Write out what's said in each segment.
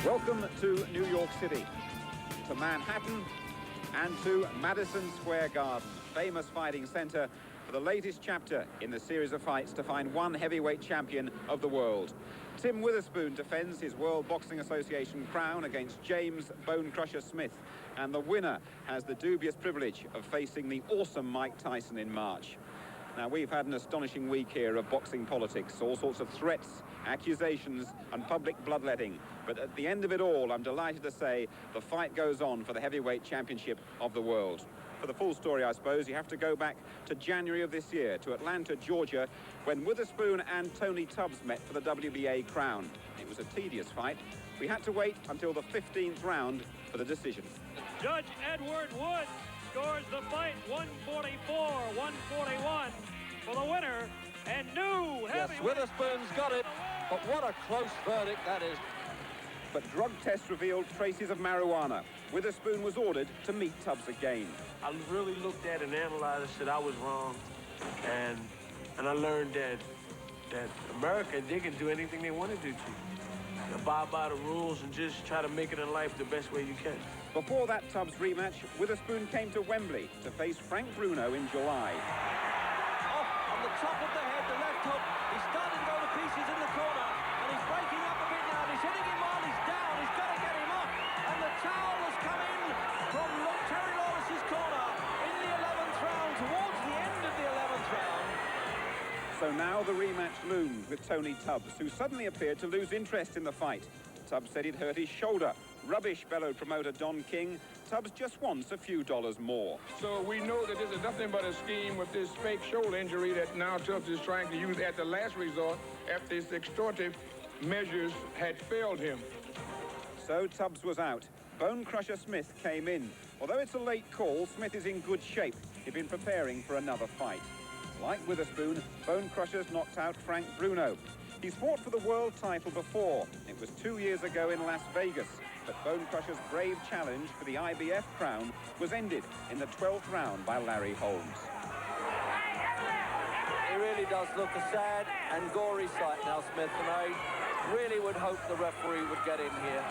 Welcome to New York City, to Manhattan and to Madison Square Garden, famous fighting center for the latest chapter in the series of fights to find one heavyweight champion of the world. Tim Witherspoon defends his World Boxing Association crown against James Bonecrusher Smith, and the winner has the dubious privilege of facing the awesome Mike Tyson in March. Now, we've had an astonishing week here of boxing politics, all sorts of threats, accusations and public bloodletting. But at the end of it all, I'm delighted to say the fight goes on for the heavyweight championship of the world. For the full story, I suppose, you have to go back to January of this year, to Atlanta, Georgia, when Witherspoon and Tony Tubbs met for the WBA crown. It was a tedious fight. We had to wait until the 15th round for the decision. Judge Edward Woods scores the fight 144-141 for the winner and new heavyweight. Yes, Witherspoon's got it, but what a close verdict that is. But drug tests revealed traces of marijuana. Witherspoon was ordered to meet Tubbs again. I really looked at and analyzed and said I was wrong, and I learned that America, they can do anything they want to do to you. Abide by the rules and just try to make it in life the best way you can. Before that Tubbs rematch, Witherspoon came to Wembley to face Frank Bruno in July. Off on the top of the head, the left hook. He's starting to go to pieces in the corner, and he's breaking up a bit now. He's hitting him while he's down. He's got to get him up. And the towel has come in from Terry Lawless's corner in the 11th round, towards the end of the 11th round. So now the rematch loomed with Tony Tubbs, who suddenly appeared to lose interest in the fight. Tubbs said he'd hurt his shoulder. Rubbish, bellowed promoter Don King. Tubbs just wants a few dollars more. So we know that this is nothing but a scheme with this fake shoulder injury that now Tubbs is trying to use at the last resort after his extortive measures had failed him. So Tubbs was out. Bonecrusher Smith came in. Although it's a late call, Smith is in good shape. He'd been preparing for another fight. Like Witherspoon, Bonecrusher's knocked out Frank Bruno. He's fought for the world title before. It was 2 years ago in Las Vegas. But Bonecrusher's brave challenge for the IBF crown was ended in the 12th round by Larry Holmes. He really does look a sad and gory sight now, Smith, and I really would hope the referee would get in here.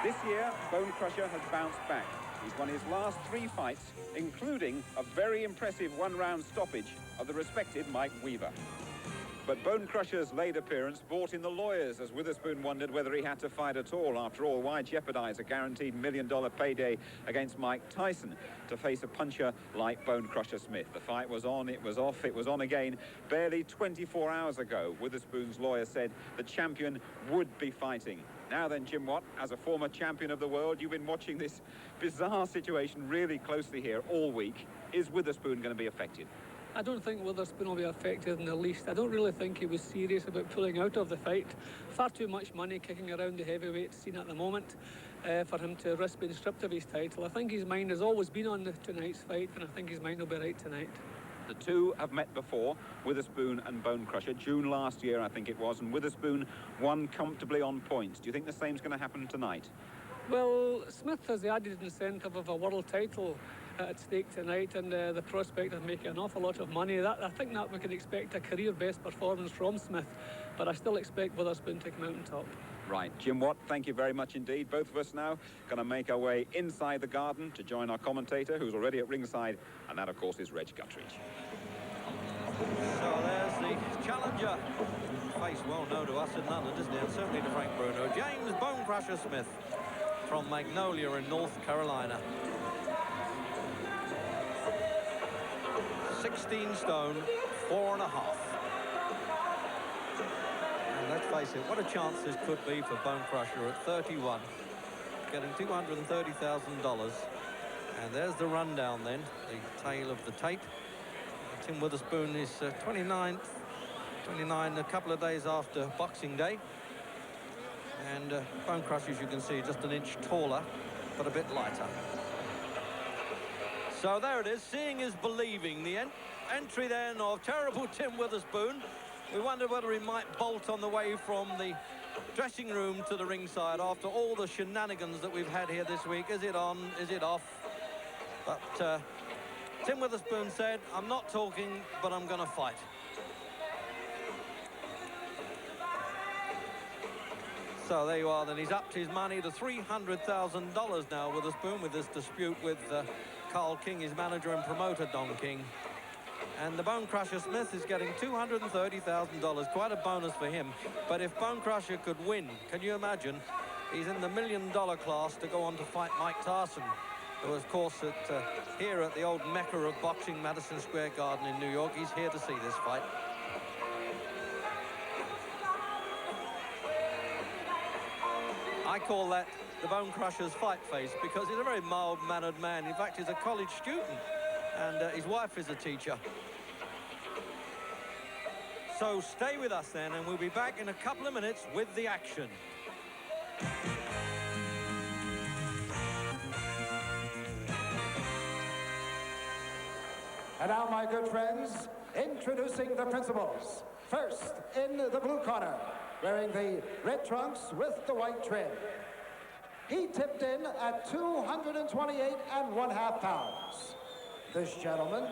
This year, Bonecrusher has bounced back. He's won his last 3 fights, including a very impressive one-round stoppage of the respected Mike Weaver. But Bonecrusher's late appearance brought in the lawyers as Witherspoon wondered whether he had to fight at all. After all, why jeopardize a guaranteed $1 million payday against Mike Tyson to face a puncher like Bonecrusher Smith? The fight was on, it was off, it was on again. Barely 24 hours ago, Witherspoon's lawyer said the champion would be fighting. Now then, Jim Watt, as a former champion of the world, you've been watching this bizarre situation really closely here all week. Is Witherspoon going to be affected? I don't think Witherspoon will be affected in the least. I don't really think he was serious about pulling out of the fight. Far too much money kicking around the heavyweight scene at the moment for him to risk being stripped of his title. I think his mind has always been on tonight's fight, and I think his mind will be right tonight. The two have met before, Witherspoon and Bonecrusher, June last year, I think it was, and Witherspoon won comfortably on points. Do you think the same's going to happen tonight? Well, Smith has the added incentive of a world title at stake tonight, and the prospect of making an awful lot of money. I think that we can expect a career-best performance from Smith, but I still expect Witherspoon to come out on top. Right, Jim Watt, thank you very much indeed. Both of us now going to make our way inside the garden to join our commentator, who's already at ringside, and that, of course, is Reg Guttridge. So there's the challenger. Face well known to us in London, isn't it? And certainly to Frank Bruno. James Bonecrusher Smith from Magnolia in North Carolina. 16 stone, 4.5. And let's face it, what a chance this could be for Bonecrusher at 31, getting $230,000. And there's the rundown then, the tale of the tape. Tim Witherspoon is 29 a couple of days after Boxing Day. And Bonecrusher, as you can see, just an inch taller, but a bit lighter. So there it is, seeing is believing. The entry then of terrible Tim Witherspoon. We wondered whether he might bolt on the way from the dressing room to the ringside after all the shenanigans that we've had here this week. Is it on? Is it off? But Tim Witherspoon said, I'm not talking, but I'm going to fight. So there you are, then he's upped his money to $300,000 now, Witherspoon, with this dispute with Carl King, his manager and promoter, Don King. And the Bonecrusher Smith is getting $230,000, quite a bonus for him. But if Bonecrusher could win, can you imagine? He's in the $1 million class to go on to fight Mike Tyson, who, of course, here at the old mecca of boxing, Madison Square Garden in New York. He's here to see this fight. I call that the Bonecrusher's fight face because he's a very mild-mannered man. In fact, he's a college student, and his wife is a teacher. So stay with us then, and we'll be back in a couple of minutes with the action. And now, my good friends, introducing the principals. First, in the blue corner, wearing the red trunks with the white trim. He tipped in at 228.5 pounds. This gentleman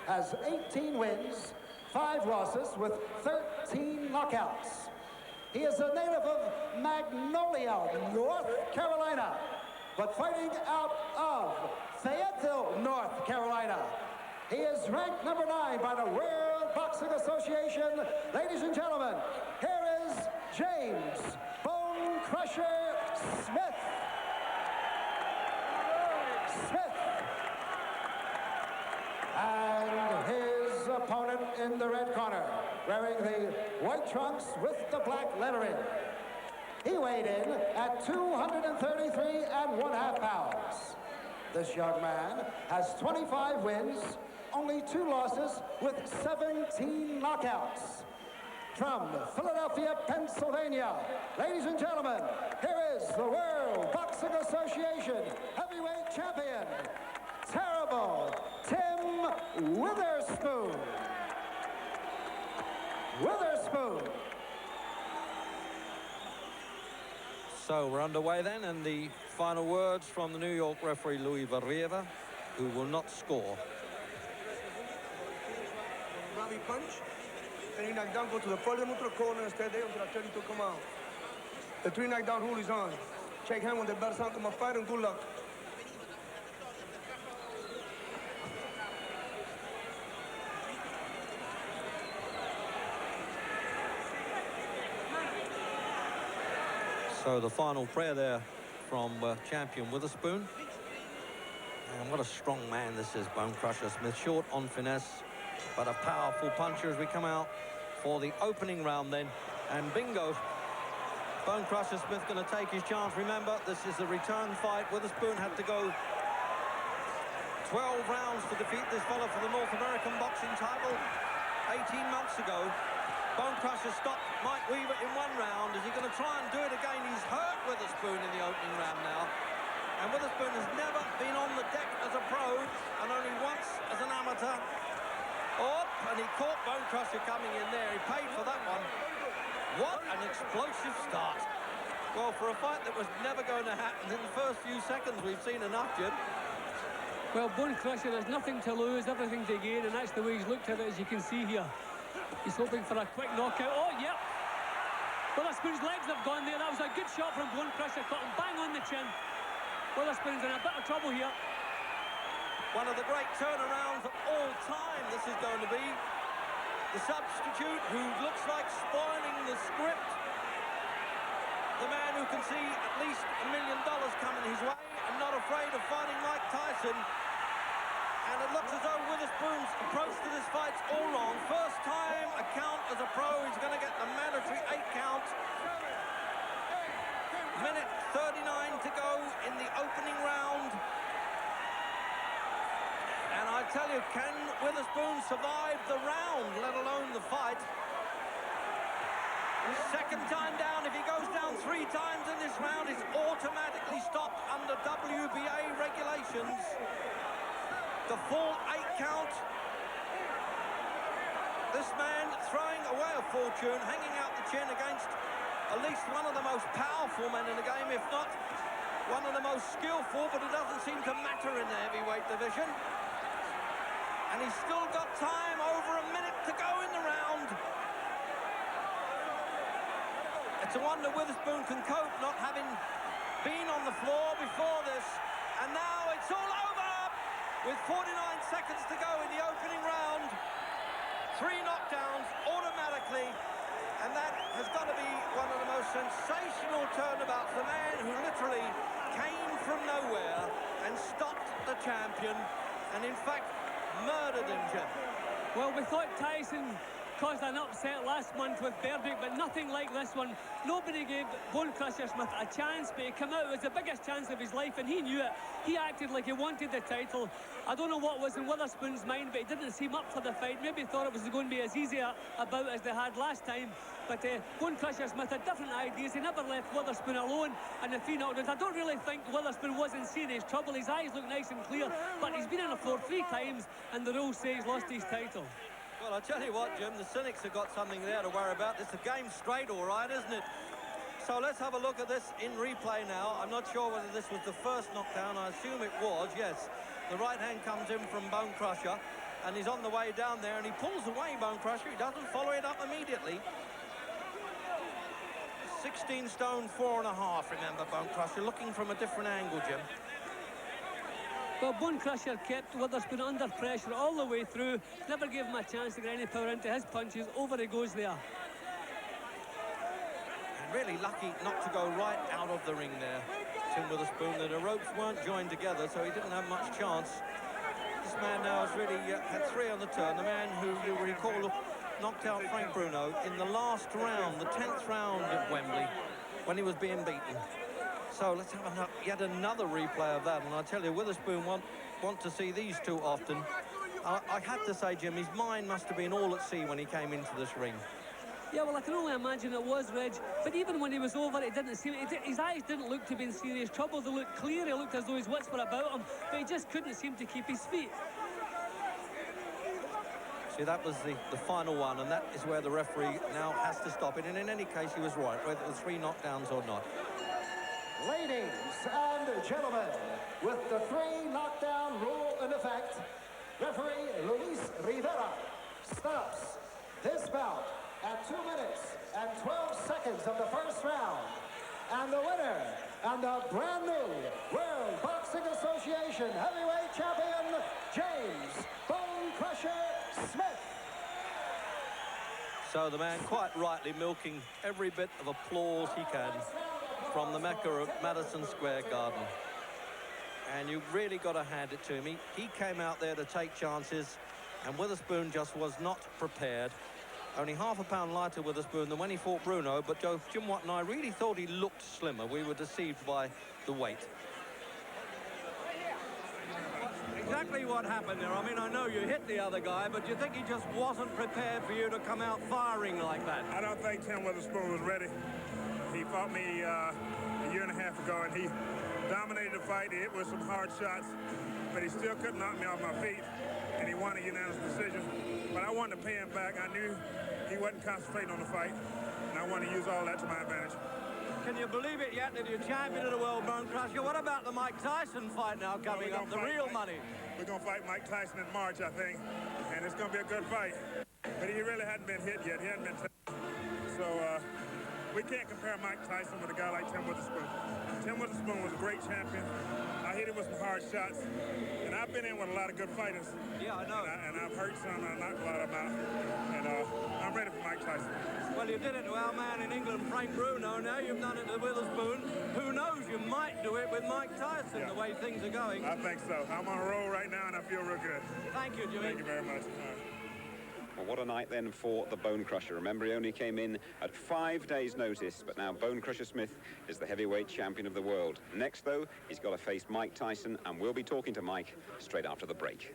has 18 wins, 5 losses with 13 knockouts. He is a native of Magnolia, North Carolina, but fighting out of Fayetteville, North Carolina. He is ranked number 9 by the World Boxing Association. Ladies and gentlemen, here is James Bonecrusher Smith. And his opponent in the red corner, wearing the white trunks with the black lettering. He weighed in at 233.5 pounds. This young man has 25 wins, only 2 losses with 17 knockouts. From Philadelphia, Pennsylvania, ladies and gentlemen, here is the World Boxing Association heavyweight champion, Terrible Tim Witherspoon. So we're underway then, and the final words from the New York referee, Louis Varrieva, who will not score. Robbie punch, and you knock down, go to the further neutral corner instead there until I tell you to come out. The 3 knockdown rule is on. Shake hand when the better sound come a fight, and good luck. So the final prayer there from champion Witherspoon. And what a strong man this is, Bonecrusher Smith. Short on finesse, but a powerful puncher as we come out for the opening round then. And bingo, Bonecrusher Smith going to take his chance. Remember, this is a return fight. Witherspoon had to go 12 rounds to defeat this fellow for the North American boxing title 18 months ago. Bonecrusher stopped Mike Weaver in 1 round. Is he going to try and do it again? He's hurt Witherspoon in the opening round now. And Witherspoon has never been on the deck as a pro and only once as an amateur. Oh, and he caught Bonecrusher coming in there. He paid for that one. What an explosive start. Well, for a fight that was never going to happen, in the first few seconds we've seen enough, Jim. Well, Bonecrusher has nothing to lose, everything to gain, and that's the way he's looked at it, as you can see here. He's hoping for a quick knockout. Oh, yep. Witherspoon's legs have gone there. That was a good shot from Bonecrusher. Caught him bang on the chin. Witherspoon's in a bit of trouble here. One of the great turnarounds of all time, this is going to be. The substitute who looks like spoiling the script. The man who can see at least $1 million coming his way and not afraid of fighting Mike Tyson. And it looks as though Witherspoon's approach to this fight's all wrong. First time a count as a pro, he's going to get the mandatory 8 count. Minute 39 to go in the opening round. And I tell you, can Witherspoon survive the round, let alone the fight? Second time down, if he goes down 3 times in this round, he's automatically stopped under WBA regulations. The full 8 count. This man throwing away a fortune, hanging out the chin against at least one of the most powerful men in the game, if not one of the most skillful, but it doesn't seem to matter in the heavyweight division. And he's still got time, over a minute to go in the round. It's a wonder Witherspoon can cope, not having been on the floor before this. And now it's all over with 49 seconds to go in the opening round. 3 knockdowns automatically. And that has got to be one of the most sensational turnabouts. The man who literally came from nowhere and stopped the champion and, in fact, murdered him, Jim. Well, we thought Tyson caused an upset last month with Berbick, but nothing like this one. Nobody gave Bonecrusher Smith a chance, but he came out. It was the biggest chance of his life, and he knew it. He acted like he wanted the title. I don't know what was in Witherspoon's mind, but he didn't seem up for the fight. Maybe he thought it was going to be as easy a bout as they had last time. But Bonecrusher Smith had different ideas. He never left Witherspoon alone, and the 3 knockdowns. I don't really think Witherspoon was in serious trouble. His eyes look nice and clear, but he's been in the floor 3 times, and the rules say he's lost his title. Well, I tell you what, Jim, the cynics have got something there to worry about. It's a game straight, all right, isn't it? So let's have a look at this in replay now. I'm not sure whether this was the first knockdown. I assume it was, yes. The right hand comes in from Bonecrusher, and he's on the way down there, and he pulls away Bonecrusher. He doesn't follow it up immediately. 16 stone, 4.5, remember, Bonecrusher, looking from a different angle, Jim. Well, Bonecrusher kept Witherspoon under pressure all the way through, never gave him a chance to get any power into his punches. Over he goes there. And really lucky not to go right out of the ring there, Tim Witherspoon. The ropes weren't joined together, so he didn't have much chance. This man now has really had 3 on the turn. The man who you recall knocked out Frank Bruno in the last round, the 10th round at Wembley, when he was being beaten. So let's have yet another replay of that. And I tell you, Witherspoon want to see these 2 often. I have to say, Jim, his mind must have been all at sea when he came into this ring. Yeah, well, I can only imagine it was, Reg. But even when he was over, it didn't seem... His eyes didn't look to be in serious trouble. They looked clear. He looked as though his wits were about him. But he just couldn't seem to keep his feet. See, that was the final one, and that is where the referee now has to stop it. And in any case, he was right, whether it was 3 knockdowns or not. Ladies and gentlemen, with the 3 knockdown rule in effect, referee Luis Rivera stops this bout at 2 minutes and 12 seconds of the first round. And the winner and the brand new World Boxing Association heavyweight champion, James Bonecrusher Smith. So the man quite rightly milking every bit of applause he can from the Mecca of Madison Square Garden. And you've really got to hand it to him. He came out there to take chances, and Witherspoon just was not prepared. Only half a pound lighter Witherspoon than when he fought Bruno, but Jim Watt and I really thought he looked slimmer. We were deceived by the weight. Exactly what happened there. I mean, I know you hit the other guy, but do you think he just wasn't prepared for you to come out firing like that? I don't think Tim Witherspoon was ready. He fought me a year and a half ago, and he dominated the fight. He hit with some hard shots, but he still couldn't knock me off my feet, and he won a unanimous decision. But I wanted to pay him back. I knew he wasn't concentrating on the fight, and I wanted to use all that to my advantage. Can you believe it yet that you're champion of the world, Bonecrusher? What about the Mike Tyson fight now coming up, the real money? We're going to fight Mike Tyson in March, I think, and it's going to be a good fight. But he really hadn't been hit yet. He hadn't been so we can't compare Mike Tyson with a guy like Tim Witherspoon. Tim Witherspoon was a great champion. I hit him with some hard shots, and I've been in with a lot of good fighters. Yeah, I know. And I've hurt some, and I knocked a lot of them out. And I'm ready for Mike Tyson. Well, you did it to our man in England, Frank Bruno. Now you've done it to Witherspoon. Who knows, you might do it with Mike Tyson, the way things are going. I think so. I'm on a roll right now, and I feel real good. Thank you, Jimmy. Thank you very much. Well, what a night then for the Bonecrusher. Remember, he only came in at 5 days' notice, but now Bonecrusher Smith is the heavyweight champion of the world. Next, though, he's got to face Mike Tyson, and we'll be talking to Mike straight after the break.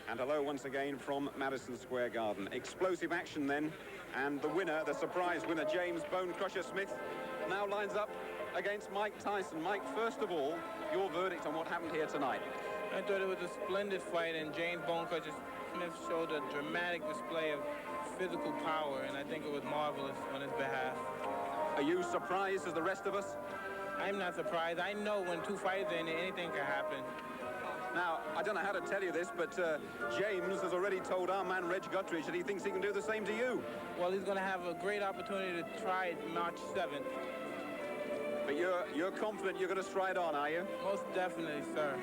And hello once again from Madison Square Garden. Explosive action then, and the winner, the surprise winner, James Bonecrusher Smith, now lines up against Mike Tyson. Mike, first of all, your verdict on what happened here tonight. I thought it was a splendid fight, and James Bonecrusher Smith showed a dramatic display of physical power, and I think it was marvelous on his behalf. Are you surprised as the rest of us? I'm not surprised. I know when 2 fighters are in it, anything can happen. Now, I don't know how to tell you this, but James has already told our man Reg Guttridge that he thinks he can do the same to you. Well, he's going to have a great opportunity to try it March 7th. But you're confident you're going to stride on, are you? Most definitely, sir.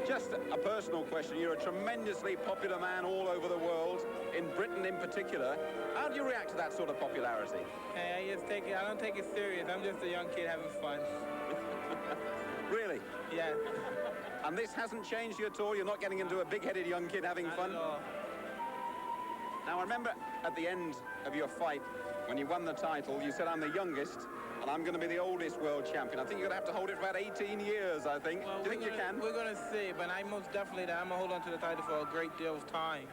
Just a personal question. You're a tremendously popular man all over the world, in Britain in particular. How do you react to that sort of popularity? Hey, I don't take it serious. I'm just a young kid having fun. Really? Yeah. And this hasn't changed you at all? You're not getting into a big-headed young kid having Not fun? at all. Now, I remember at the end of your fight, when you won the title, you said, I'm the youngest, and I'm going to be the oldest world champion. I think you're going to have to hold it for about 18 years, I think. Well, Do you think you can? We're going to see, but I'm most definitely I'm going to hold on to the title for a great deal of time.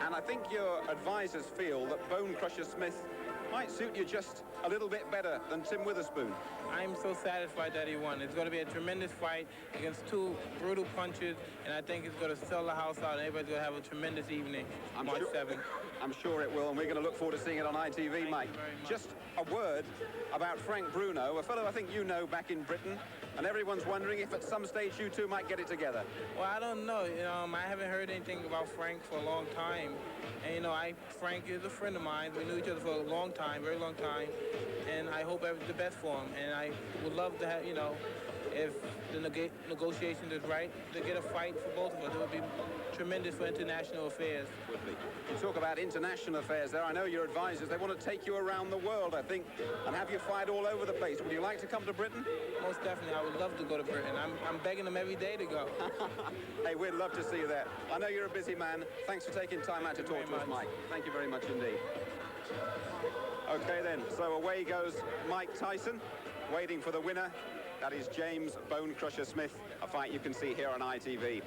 And I think your advisors feel that Bonecrusher Smith might suit you just a little bit better than Tim Witherspoon. I'm so satisfied that he won. It's going to be a tremendous fight against two brutal punches, and I think it's going to sell the house out, and everybody's going to have a tremendous evening, March 7th. I'm sure it will, and we're going to look forward to seeing it on ITV, Thank Mike. you very much. Just a word about Frank Bruno, a fellow I think you know back in Britain, and everyone's wondering if at some stage you two might get it together. Well, I don't know. I haven't heard anything about Frank for a long time. And, Frank is a friend of mine. We knew each other for a long time, very long time. And I hope the best for him. And I would love to have, if the negotiations is right, to get a fight for both of us. It would be tremendous for international affairs. Would be. You talk about international affairs there. I know your advisors, they want to take you around the world, I think, and have you fight all over the place. Would you like to come to Britain? Most definitely. I would love to go to Britain. I'm begging them every day to go. Hey, we'd love to see you there. I know you're a busy man. Thanks for taking time out to talk to us, Mike. Thank you very much indeed. Okay then, so away goes Mike Tyson, waiting for the winner. That is James Bonecrusher Smith, a fight you can see here on ITV.